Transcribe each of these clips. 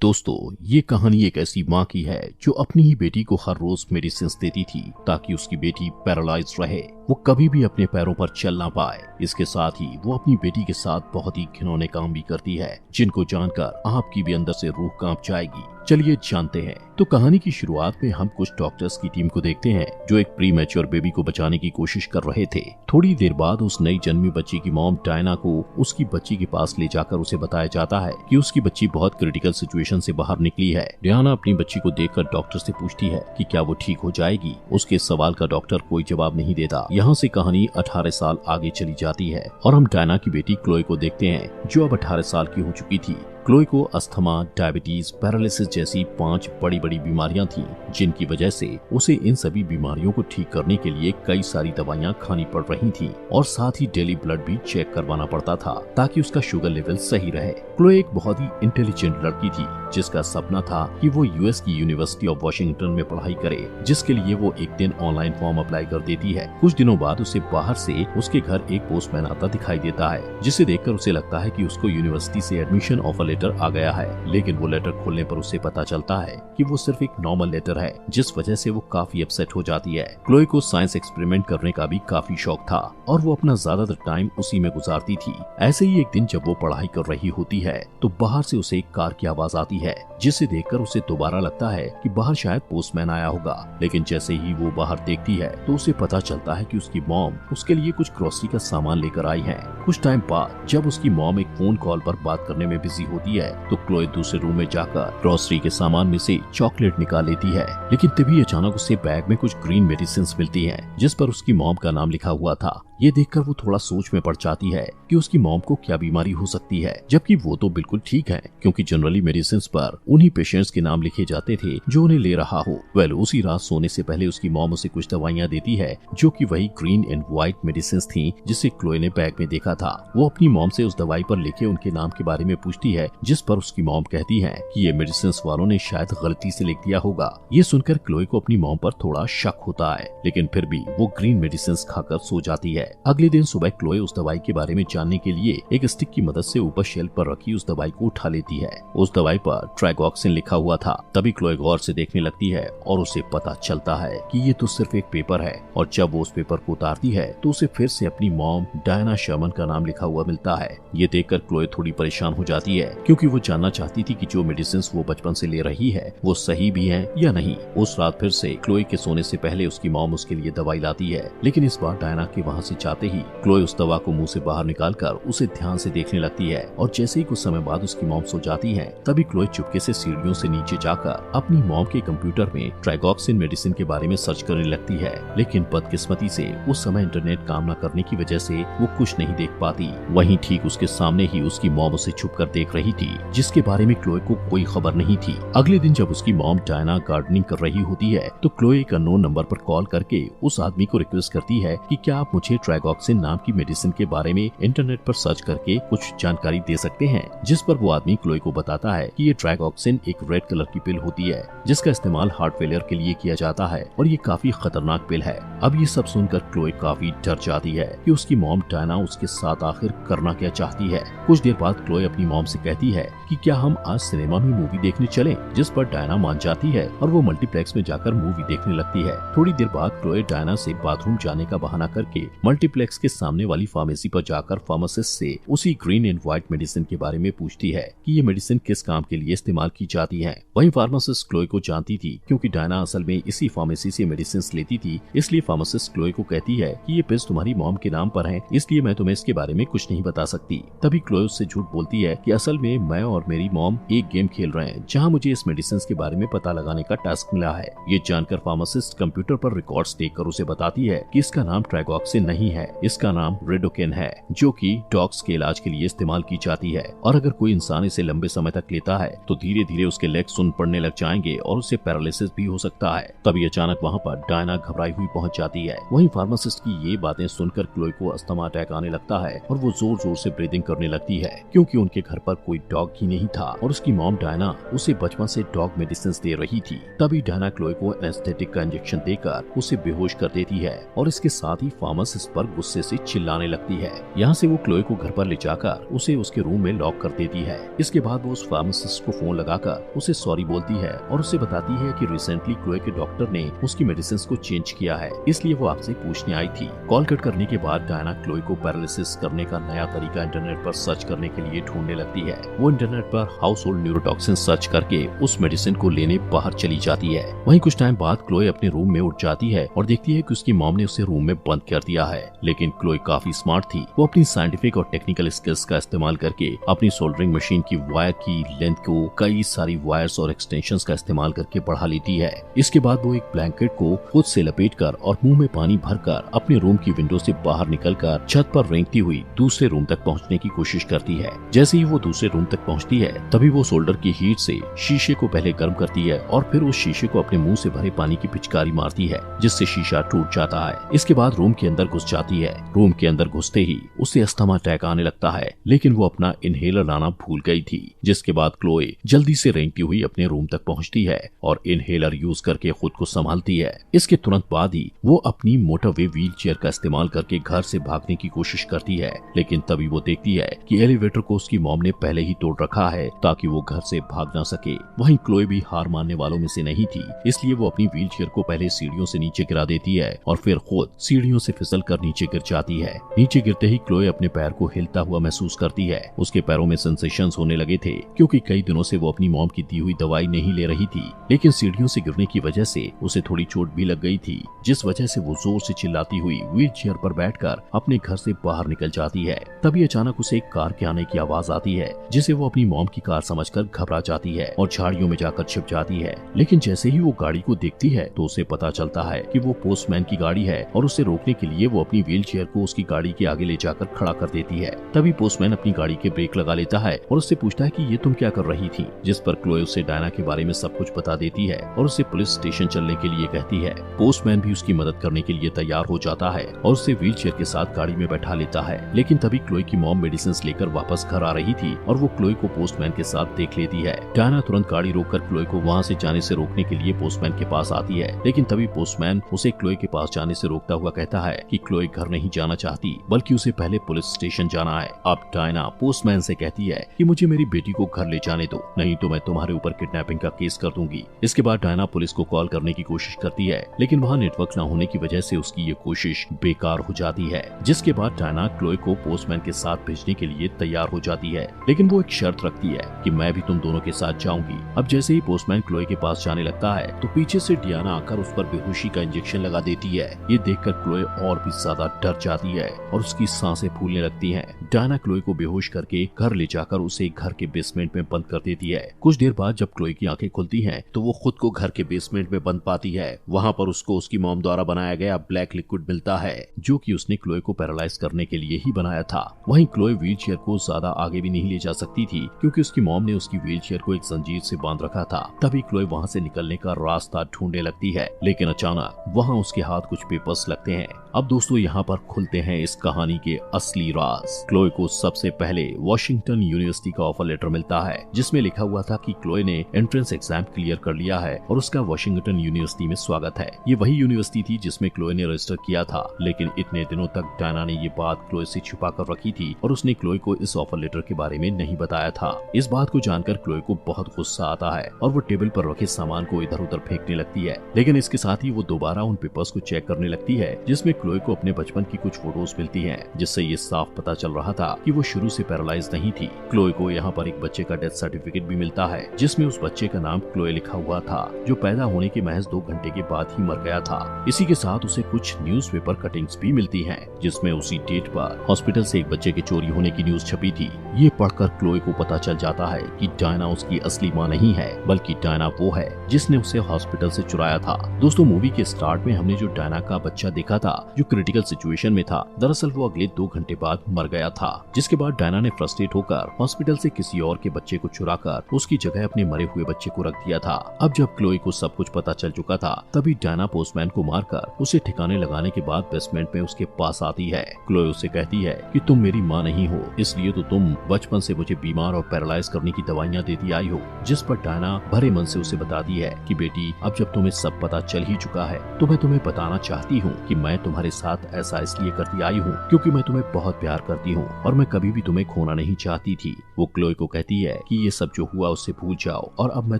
दोस्तों, ये कहानी एक ऐसी माँ की है जो अपनी ही बेटी को हर रोज मेडिसिन देती थी ताकि उसकी बेटी पैरालाइज रहे, वो कभी भी अपने पैरों पर चल ना पाए। इसके साथ ही वो अपनी बेटी के साथ बहुत ही घिनौने काम भी करती है जिनको जानकर आपकी भी अंदर से रूह कांप जाएगी। चलिए जानते हैं। तो कहानी की शुरुआत में हम कुछ डॉक्टर्स की टीम को देखते हैं जो एक प्री मैच्योर बेबी को बचाने की कोशिश कर रहे थे। थोड़ी देर बाद उस नई जन्मी बच्ची की मॉम डायना को उसकी बच्ची के पास ले जाकर उसे बताया जाता है कि उसकी बच्ची बहुत क्रिटिकल सिचुएशन से बाहर निकली है। डायना अपनी बच्ची को देखकर डॉक्टर से पूछती है कि क्या वो ठीक हो जाएगी। उसके सवाल का डॉक्टर कोई जवाब नहीं देता। यहाँ से कहानी 18 साल आगे चली जाती है और हम डायना की बेटी क्लोए को देखते हैं जो अब 18 साल की हो चुकी थी। क्लोए को अस्थमा, डायबिटीज, पैरालिसिस जैसी 5 बड़ी बड़ी बीमारियां थीं, जिनकी वजह से उसे इन सभी बीमारियों को ठीक करने के लिए कई सारी दवाइयां खानी पड़ रही थीं और साथ ही डेली ब्लड भी चेक करवाना पड़ता था ताकि उसका शुगर लेवल सही रहे। क्लोए एक बहुत ही इंटेलिजेंट लड़की थी जिसका सपना था कि वो यूएस की यूनिवर्सिटी ऑफ वॉशिंगटन में पढ़ाई करे, जिसके लिए वो एक दिन ऑनलाइन फॉर्म अप्लाई कर देती है। कुछ दिनों बाद उसे बाहर से उसके घर एक पोस्टमैन आता दिखाई देता है, जिसे देखकर उसे लगता है कि उसको यूनिवर्सिटी से एडमिशन ऑफर लेटर आ गया है। लेकिन वो लेटर खोलने पर उसे पता चलता है कि वो सिर्फ एक नॉर्मल लेटर है, जिस वजह से वो काफी अपसेट हो जाती है। क्लोए को साइंस एक्सपेरिमेंट करने का भी काफी शौक था और वो अपना ज्यादातर टाइम उसी में गुजारती थी। ऐसे ही एक दिन जब वो पढ़ाई कर रही होती है तो बाहर से उसे एक कार की आवाज आती है, जिसे देखकर उसे दोबारा लगता है कि बाहर शायद पोस्टमैन आया होगा। लेकिन जैसे ही वो बाहर देखती है तो उसे पता चलता है कि उसकी मॉम उसके लिए कुछ ग्रोसरी का सामान लेकर आई है। कुछ टाइम बाद जब उसकी मॉम एक फोन कॉल पर बात करने में बिजी होती है तो क्लोए दूसरे रूम में जाकर ग्रोसरी के सामान में से चॉकलेट निकाल लेती है। लेकिन तभी अचानक उसे बैग में कुछ ग्रीन मेडिसिन मिलती हैं, जिस पर उसकी मॉम का नाम लिखा हुआ था। ये देखकर वो थोड़ा सोच में पड़ जाती है कि उसकी मॉम को क्या बीमारी हो सकती है, जबकि वो तो बिल्कुल ठीक है क्योंकि जनरली मेडिसिन पर उन्हीं पेशेंट्स के नाम लिखे जाते थे जो उन्हें ले रहा हो। उसी रात सोने से पहले उसकी मॉम उसे कुछ दवाइयाँ देती है जो कि वही ग्रीन एंड व्हाइट मेडिसिन थी जिसे क्लोए ने बैग में देखा था। वो अपनी मॉम से उस दवाई पर लिखे उनके नाम के बारे में पूछती है, जिस पर उसकी मॉम कहती है कि ये मेडिसिन वालों ने शायद गलती से लिख दिया होगा। ये सुनकर क्लोए को अपनी मॉम पर थोड़ा शक होता है, लेकिन फिर भी वो ग्रीन मेडिसिन खाकर सो जाती है। अगले दिन सुबह क्लोए उस दवाई के बारे में जानने के लिए एक स्टिक की मदद से ऊपर शेल्फ पर रखी उस दवाई को उठा लेती है। उस दवाई पर ट्राइगॉक्सिन लिखा हुआ था। तभी क्लोए गौर से देखने लगती है और उसे पता चलता है कि ये तो सिर्फ एक पेपर है। और जब वो उस पेपर को उतारती है तो उसे फिर से अपनी मॉम डायना शर्मन का नाम लिखा हुआ मिलता है। ये देखकर क्लोए थोड़ी परेशान हो जाती है क्योंकि वो जानना चाहती थी कि जो मेडिसिन वो बचपन से ले रही है वो सही भी है या नहीं। उस रात फिर से क्लोए के सोने से पहले उसकी मॉम उसके लिए दवाई लाती है, लेकिन इस बार डायना के वहाँ से जाते ही क्लोए उस दवा को मुंह से बाहर निकालकर उसे ध्यान से देखने लगती है। और जैसे ही कुछ समय बाद उसकी मॉम सो जाती है तभी क्लोए चुपके से सीढ़ियों से नीचे जाकर अपनी मॉम के कंप्यूटर में ट्राइगॉक्सिन मेडिसिन के बारे में सर्च करने लगती है। लेकिन बदकिस्मती से उस समय इंटरनेट काम न करने की वजह से वो कुछ नहीं देख पाती। वहीं ठीक उसके सामने ही उसकी मॉम उसे छुप कर देख रही थी, जिसके बारे में क्लोए को कोई खबर नहीं थी। अगले दिन जब उसकी मॉम डायना गार्डनिंग कर रही होती है तो क्लोए एक अननोन नंबर पर कॉल करके उस आदमी को रिक्वेस्ट करती है कि क्या आप मुझे ट्राइगॉक्सिन नाम की मेडिसिन के बारे में इंटरनेट पर सर्च करके कुछ जानकारी दे सकते हैं। जिस पर वो आदमी क्लोए को बताता है कि ये ट्राइगॉक्सिन एक रेड कलर की पिल होती है जिसका इस्तेमाल हार्ट फेलियर के लिए किया जाता है और ये काफी खतरनाक पिल है। अब ये सब सुनकर क्लोए काफी डर जाती है कि उसकी मॉम डायना उसके साथ आखिर करना क्या चाहती है। कुछ देर बाद क्लोए अपनी मॉम से कहती है कि क्या हम आज सिनेमा में मूवी देखने चलें, जिस पर डायना मान जाती है और वो मल्टीप्लेक्स में जाकर मूवी देखने लगती है। थोड़ी देर बाद क्लोए डायना से बाथरूम जाने का बहाना करके मल्टीप्लेक्स के सामने वाली फार्मेसी पर जाकर फार्मासिस्ट से उसी ग्रीन एंड व्हाइट मेडिसिन के बारे में पूछती है कि ये मेडिसिन किस काम के लिए इस्तेमाल की जाती है। वहीं फार्मासिस्ट क्लोए को जानती थी क्योंकि डायना असल में इसी फार्मेसी से मेडिसिन लेती थी, इसलिए फार्मासिस्ट क्लोए को कहती है कि ये पिल्स तुम्हारी मॉम के नाम पर हैं, इसलिए मैं तुम्हें इसके बारे में कुछ नहीं बता सकती। तभी क्लोए उससे झूठ बोलती है कि असल में मैं और मेरी मॉम एक गेम खेल रहे हैं जहाँ मुझे इस मेडिसिन के बारे में पता लगाने का टास्क मिला है। ये जानकर फार्मासिस्ट कंप्यूटर पर रिकॉर्ड्स देखकर उसे बताती है कि इसका नाम ट्राइगॉक्सिन नहीं है, इसका नाम रेडोकेन है, जो कि डॉग्स के इलाज के लिए इस्तेमाल की जाती है। और अगर कोई इंसान इसे लंबे समय तक लेता है तो धीरे धीरे उसके लेग सुन पड़ने लग जाएंगे और उसे पैरालिसिस भी हो सकता है। तभी अचानक वहाँ पर डायना घबराई हुई पहुँच जाती है। वहीं फार्मासिस्ट की ये बातें सुनकर क्लोए को अस्थमा अटैक आने लगता है और वो जोर जोर से ब्रीदिंग करने लगती है क्योंकि उनके घर पर कोई डॉग ही नहीं था और उसकी मॉम डायना उसे बचपन से डॉग मेडिसिन दे रही थी। तभी डायना क्लोए को एनेस्थेटिक का इंजेक्शन देकर उसे बेहोश कर देती है और इसके साथ ही फार्मासिस्ट पर गुस्से से चिल्लाने लगती है। यहाँ से वो क्लोए को घर पर ले जाकर उसे उसके रूम में लॉक कर देती है। इसके बाद वो उस फार्मासिस्ट को फोन लगाकर उसे सॉरी बोलती है और उसे बताती है कि रिसेंटली क्लोए के डॉक्टर ने उसकी मेडिसिन को चेंज किया है, इसलिए वो आपसे पूछने आई थी। कॉल कट करने के बाद डायना क्लोए को पैरालिसिस करने का नया तरीका इंटरनेट पर सर्च करने के लिए ढूंढने लगती है। वो इंटरनेट पर हाउस होल्ड न्यूरोटॉक्सिन सर्च करके उस मेडिसिन को लेने बाहर चली जाती है। वहीं कुछ टाइम बाद क्लोए अपने रूम में उठ जाती है और देखती है कि उसकी मॉम ने उसे रूम में बंद कर दिया है। लेकिन क्लोए काफी स्मार्ट थी। वो अपनी साइंटिफिक और टेक्निकल स्किल्स का इस्तेमाल करके अपनी सोल्डरिंग मशीन की वायर की लेंथ को कई सारी वायर्स और एक्सटेंशंस का इस्तेमाल करके बढ़ा लेती है। इसके बाद वो एक ब्लैंकेट को खुद से लपेटकर और मुंह में पानी भरकर अपने रूम की विंडो से बाहर निकलकर छत पर रेंगती हुई दूसरे रूम तक पहुंचने की कोशिश करती है। जैसे ही वो दूसरे रूम तक पहुंचती है तभी वो सोल्डर की हीट से शीशे को पहले गर्म करती है और फिर उस शीशे को अपने मुंह से भरे पानी की पिचकारी मारती है, जिससे शीशा टूट जाता है। इसके बाद रूम के अंदर घुस जाती है। रूम के अंदर घुसते ही उसे अस्थमा अटैक आने लगता है, लेकिन वो अपना इनहेलर लाना भूल गई थी। जिसके बाद क्लोए जल्दी से रेंगती हुई अपने रूम तक पहुंचती है और इनहेलर यूज करके खुद को संभालती है। इसके तुरंत बाद ही वो अपनी मोटरवे व्हील चेयर का इस्तेमाल करके घर से भागने की कोशिश करती है, लेकिन तभी वो देखती है कि एलिवेटर को उसकी मॉम ने पहले ही तोड़ रखा है ताकि वो घर से भाग ना सके। वहीं क्लोए भी हार मानने वालों में से नहीं थी, इसलिए वो अपनी व्हील चेयर को पहले सीढ़ियों से नीचे गिरा देती है और फिर खुद सीढ़ियों से फिसल कर नीचे गिर जाती है। नीचे गिरते ही क्लोए अपने पैर को हिलता हुआ महसूस करती है। उसके पैरों में सेंसेशंस होने लगे थे क्योंकि कई दिनों से वो अपनी मॉम की दी हुई दवाई नहीं ले रही थी, लेकिन सीढ़ियों से गिरने की वजह से उसे थोड़ी चोट भी लग गई थी, जिस वजह से वो जोर से चिल्लाती हुई व्हील चेयर पर बैठकर अपने घर से बाहर निकल जाती है। तभी अचानक उसे एक कार के आने की आवाज आती है, जिसे वो अपनी मॉम की कार समझकर घबरा जाती है और झाड़ियों में जाकर छिप जाती है। लेकिन जैसे ही वो गाड़ी को देखती है तो उसे पता चलता है कि वो पोस्टमैन की गाड़ी है और उसे रोकने के लिए वो अपनी व्हील चेयर को उसकी गाड़ी के आगे ले जाकर खड़ा कर देती है। तभी पोस्टमैन अपनी गाड़ी के ब्रेक लगा लेता है और उससे पूछता है कि ये तुम क्या कर रही थी, जिस पर क्लोए उसे डायना के बारे में सब कुछ बता देती है और उसे पुलिस स्टेशन चलने के लिए कहती है। पोस्टमैन भी उसकी मदद करने के लिए तैयार हो जाता है और उसे व्हील चेयर के साथ गाड़ी में बैठा लेता है। लेकिन तभी क्लोए की मॉम मेडिसिन लेकर वापस घर आ रही थी और वो क्लोए को पोस्टमैन के साथ देख लेती है। डायना तुरंत गाड़ी रोककर क्लोए को वहाँ से जाने से रोकने के लिए पोस्टमैन के पास आती है, लेकिन तभी पोस्टमैन उसे क्लोए के पास जाने से रोकता हुआ कहता है कि क्लोए घर नहीं जाना चाहती, बल्कि उसे पहले पुलिस स्टेशन जाना है। अब डायना पोस्टमैन से कहती है कि मुझे मेरी बेटी को घर ले जाने दो, नहीं तो मैं तुम्हारे ऊपर किडनैपिंग का केस कर दूंगी। इसके बाद डायना पुलिस को कॉल करने की कोशिश करती है, लेकिन वहाँ नेटवर्क न होने की वजह से उसकी ये कोशिश बेकार हो जाती है। जिसके बाद डायना क्लोए को पोस्टमैन के साथ भेजने के लिए तैयार हो जाती है, लेकिन वो एक शर्त रखती है कि मैं भी तुम दोनों के साथ जाऊंगी। अब जैसे ही पोस्टमैन क्लोए के पास जाने लगता है तो पीछे से डियाना आकर उस पर बेहोशी का इंजेक्शन लगा देती है। ये देखकर क्लोए और भी ज्यादा डर जाती है और उसकी सांसें फूलने लगती हैं। डायना क्लोए को बेहोश करके घर ले जाकर उसे घर के बेसमेंट में बंद कर देती है। कुछ देर बाद जब क्लोए की आंखें खुलती हैं तो वो खुद को घर के बेसमेंट में बंद पाती है। वहाँ पर उसको उसकी मॉम द्वारा बनाया गया ब्लैक लिक्विड मिलता है, जो कि उसने क्लोए को पैरालाइज करने के लिए ही बनाया था। वहीं क्लोए व्हील चेयर को ज्यादा आगे भी नहीं ले जा सकती थी क्योंकि उसकी मॉम ने उसकी व्हील चेयर को एक जंजीर से बांध रखा था। तभी क्लोए वहाँ से निकलने का रास्ता ढूंढने लगती है, लेकिन अचानक वहाँ उसके हाथ कुछ पेपर्स लगते हैं। अब दोस्तों यहाँ पर खुलते हैं इस कहानी के असली राज। क्लोए को सबसे पहले वॉशिंगटन यूनिवर्सिटी का ऑफर लेटर मिलता है, जिसमें लिखा हुआ था कि क्लोए ने एंट्रेंस एग्जाम क्लियर कर लिया है और उसका वॉशिंगटन यूनिवर्सिटी में स्वागत है। ये वही यूनिवर्सिटी थी जिसमें क्लोए ने रजिस्टर किया था, लेकिन इतने दिनों तक डायना ने ये बात क्लोए से छुपा कर रखी थी और उसने क्लोए को इस ऑफर लेटर के बारे में नहीं बताया था। इस बात को जानकर क्लोए को बहुत गुस्सा आता है और वो टेबल पर रखे सामान को इधर उधर फेंकने लगती है, लेकिन इसके साथ ही वो दोबारा उन पेपर्स को चेक करने लगती है जिसमें क्लोए को अपने बचपन की कुछ फोटोज मिलती हैं, जिससे ये साफ पता चल रहा था कि वो शुरू से पैरालाइज नहीं थी। क्लोए को यहाँ पर एक बच्चे का डेथ सर्टिफिकेट भी मिलता है, जिसमें उस बच्चे का नाम क्लोए लिखा हुआ था, जो पैदा होने के महज 2 घंटे के बाद ही मर गया था। इसी के साथ उसे कुछ न्यूज़पेपर कटिंग्स भी मिलती हैं, जिसमें उसी डेट पर हॉस्पिटल से एक बच्चे के चोरी होने की न्यूज छपी थी। ये पढ़कर क्लोए को पता चल जाता है कि डायना उसकी असली माँ नहीं है, बल्कि डायना वो है जिसने उसे हॉस्पिटल से चुराया था। दोस्तों, मूवी के स्टार्ट में हमने जो डायना का बच्चा देखा था जो क्रिटिकल सिचुएशन में था, दरअसल वो अगले 2 घंटे बाद मर गया था। जिसके बाद डायना ने फ्रस्ट्रेट होकर हॉस्पिटल से किसी और के बच्चे को चुराकर उसकी जगह अपने मरे हुए बच्चे को रख दिया था। अब जब क्लोए को सब कुछ पता चल चुका था, तभी डायना पोस्टमैन को मारकर उसे ठिकाने लगाने के बाद बेसमेंट में उसके पास आती है। क्लोए उसे कहती है कि तुम मेरी माँ नहीं हो, इसलिए तो तुम बचपन से मुझे बीमार और पैरालाइज करने की दवाइयाँ देती आई हो। जिस पर डायना भरे मन से उसे बताती है कि बेटी, अब जब तुम्हें सब पता चल ही चुका है तो मैं तुम्हें बताना चाहती हूँ कि मैं तुम्हारी तुम्हारे साथ ऐसा इसलिए करती आई हूँ क्योंकि मैं तुम्हें बहुत प्यार करती हूँ और मैं कभी भी तुम्हें खोना नहीं चाहती थी। वो क्लोए को कहती है कि ये सब जो हुआ उससे भूल जाओ और अब मैं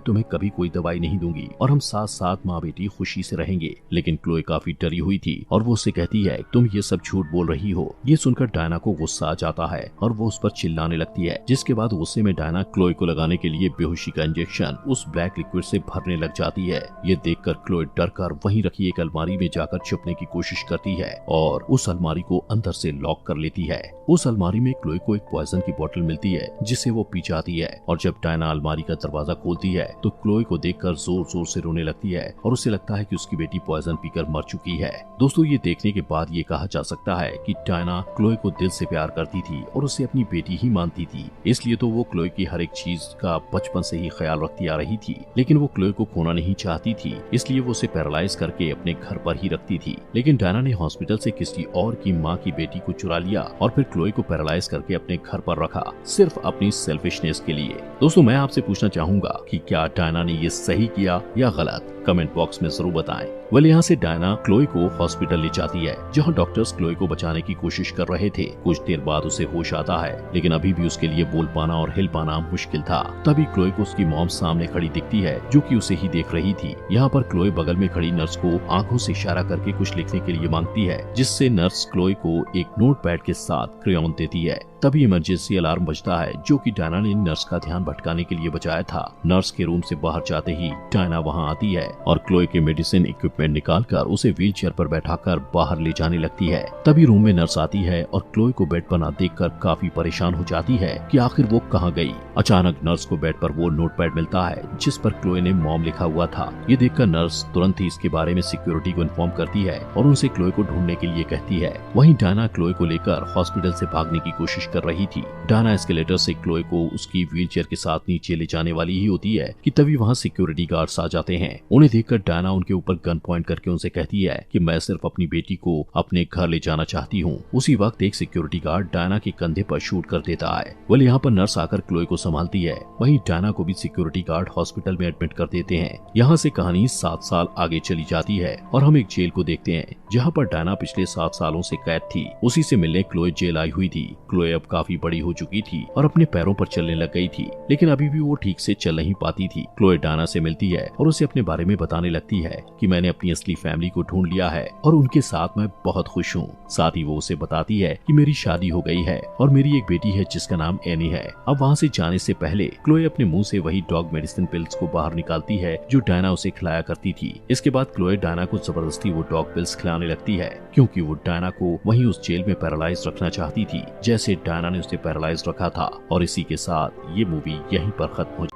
तुम्हें कभी कोई दवाई नहीं दूंगी और हम साथ साथ माँ बेटी खुशी से रहेंगे। लेकिन क्लोए काफी डरी हुई थी और वो उससे कहती है तुम ये सब झूठ बोल रही हो। ये सुनकर डायना को गुस्सा आ जाता है और वो उस पर चिल्लाने लगती है, जिसके बाद गुस्से में डायना क्लोए को लगाने के लिए बेहोशी का इंजेक्शन उस ब्लैक लिक्विड से भरने लग जाती है। ये देखकर क्लोए डर कर वहीं रखी एक अलमारी में जाकर छुपने की कोशिश करती है और उस अलमारी को अंदर से लॉक कर लेती है। उस अलमारी में क्लोए को एक पॉइजन की बोतल मिलती है जिसे वो पी जाती है और जब डायना अलमारी का दरवाजा खोलती है तो क्लोए को देखकर जोर जोर से रोने लगती है और उसे लगता है कि उसकी बेटी पॉइजन पीकर मर चुकी है। दोस्तों, ये देखने के बाद ये कहा जा सकता है कि डायना क्लोए को दिल से प्यार करती थी और उसे अपनी बेटी ही मानती थी, इसलिए तो वो क्लोए की हर एक चीज का बचपन से ही ख्याल रखती आ रही थी। लेकिन वो क्लोए को खोना नहीं चाहती थी, इसलिए वो उसे पैरालाइज करके अपने घर पर ही रखती थी। लेकिन डायना ने हॉस्पिटल से किसी और की माँ की बेटी को चुरा लिया और फिर क्लोए को पैरालाइज करके अपने घर पर रखा, सिर्फ अपनी सेल्फिशनेस के लिए। दोस्तों, मैं आपसे पूछना चाहूंगा कि क्या डायना ने ये सही किया या गलत? कमेंट बॉक्स में जरूर बताएं। वेल, यहाँ से डायना क्लोए को हॉस्पिटल ले जाती है जहाँ डॉक्टर्स क्लोए को बचाने की कोशिश कर रहे थे। कुछ देर बाद उसे होश आता है, लेकिन अभी भी उसके लिए बोल पाना और हिल पाना मुश्किल था। तभी क्लोए को उसकी मॉम सामने खड़ी दिखती है जो कि उसे ही देख रही थी। यहाँ पर क्लोए बगल में खड़ी नर्स को आंखों से इशारा करके कुछ लिखने के लिए मांगती है, जिससे नर्स क्लोए को एक नोटपैड के साथ क्रेयॉन देती है। तभी इमरजेंसी अलार्म बजता है जो कि डायना ने नर्स का ध्यान भटकाने के लिए बजाया था। नर्स के रूम से बाहर जाते ही डायना वहां आती है और क्लोए के मेडिसिन इक्विपमेंट निकालकर उसे व्हीलचेयर पर बैठाकर बाहर ले जाने लगती है। तभी रूम में नर्स आती है और क्लोए को बेड पर न देखकर काफी परेशान हो जाती है कि आखिर वो कहाँ गई। अचानक नर्स को बेड पर वो नोटपैड मिलता है जिस पर क्लोए ने मॉम लिखा हुआ था। ये देखकर नर्स तुरंत ही इसके बारे में सिक्योरिटी को इन्फॉर्म करती है और उनसे क्लोए को ढूंढने के लिए कहती है। वहीं डायना क्लोए को लेकर हॉस्पिटल से भागने की कोशिश कर रही थी। डायना एस्केलेटर से क्लोए को उसकी व्हीलचेयर के साथ नीचे ले जाने वाली ही होती है कि तभी वहां सिक्योरिटी गार्ड्स आ जाते हैं। उन्हें देखकर डायना उनके ऊपर गन पॉइंट करके उनसे कहती है कि मैं सिर्फ अपनी बेटी को अपने घर ले जाना चाहती हूँ। उसी वक्त एक सिक्योरिटी गार्ड डायना के कंधे पर शूट कर देता है। वेल, यहाँ पर नर्स आकर क्लोए को संभालती है। वहीं डायना को भी सिक्योरिटी गार्ड हॉस्पिटल में एडमिट कर देते हैं। यहाँ से कहानी 7 साल आगे चली जाती है और हम एक जेल को देखते हैं जहाँ पर डायना पिछले 7 सालों से कैद थी। उसी से मिलने क्लोए जेल आई हुई थी। क्लोए अब काफी बड़ी हो चुकी थी और अपने पैरों पर चलने लग गई थी, लेकिन अभी भी वो ठीक से चल नहीं पाती थी। क्लोए डायना से मिलती है और उसे अपने बारे में बताने लगती है कि मैंने अपनी असली फैमिली को ढूंढ लिया है और उनके साथ मैं बहुत खुश हूँ। साथ ही वो उसे बताती है कि मेरी शादी हो गई है और मेरी एक बेटी है जिसका नाम एनी है। अब वहाँ से जाने से पहले क्लोए अपने मुंह से वही डॉग मेडिसिन पिल्स को बाहर निकालती है जो डायना उसे खिलाया करती थी। इसके बाद क्लोए डायना को जबरदस्ती वो डॉग पिल्स खिलाने लगती है क्योंकि वो डायना को वहीं उस जेल में पैरालाइज रखना चाहती थी जैसे डायना ने उसे पैरालाइज रखा था। और इसी के साथ ये मूवी यहीं पर खत्म हो